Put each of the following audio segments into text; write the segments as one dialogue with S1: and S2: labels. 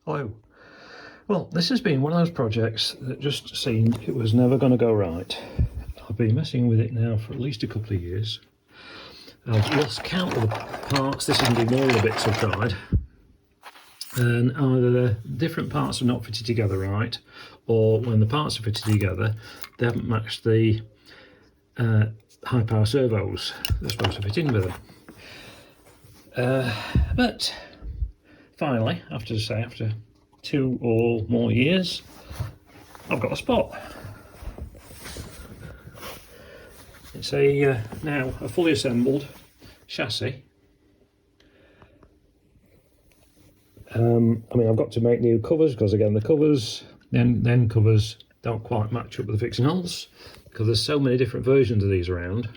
S1: Hello. Well, this has been one of those projects that just seemed it was never going to go right. I've been messing with it now for at least a couple of years. I've lost count of the parts. This isn't even all the bits I've tried. And either the different parts are not fitted together right, or when the parts are fitted together, they haven't matched the high power servos they're supposed to fit in with them. But finally, after 2 or more years, I've got a spot. It's now a fully assembled chassis. I mean, I've got to make new covers because again the covers don't quite match up with the fixing holes because there's so many different versions of these around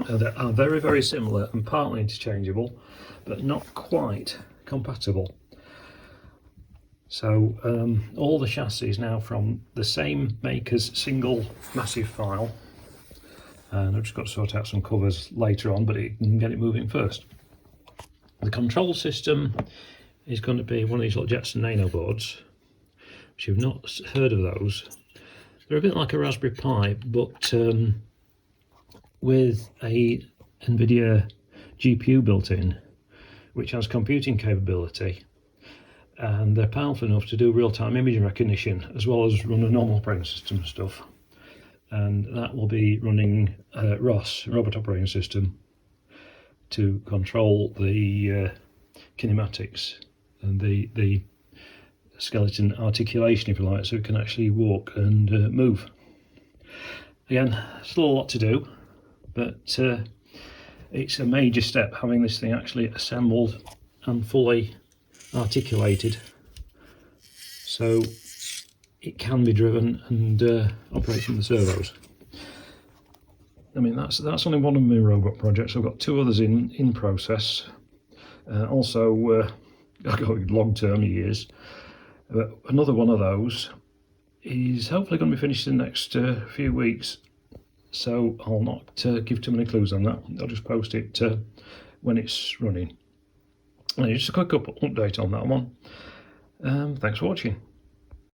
S1: that are very, very similar and partly interchangeable, but not quite compatible. So all the chassis is now from the same maker's single massive file, and I've just got to sort out some covers later on, but you can get it moving first. The control system is going to be one of these little Jetson Nano boards, which you've not heard of those. They're a bit like a Raspberry Pi, but with a NVIDIA GPU built in, which has computing capability, and they're powerful enough to do real-time image recognition as well as run a normal operating system and stuff. And that will be running ROS, Robot Operating System, to control the kinematics and the skeleton articulation, if you like, so it can actually walk and move. Again, still a lot to do, but it's a major step having this thing actually assembled and fully articulated, so it can be driven and operate from the servos. I mean, that's only one of my robot projects. I've got 2 others in process. Also, I've got long-term years. But another one of those is hopefully going to be finished in the next few weeks. So I'll not give too many clues on that. I'll just post it when it's running. And just a quick update on that one. Thanks for watching.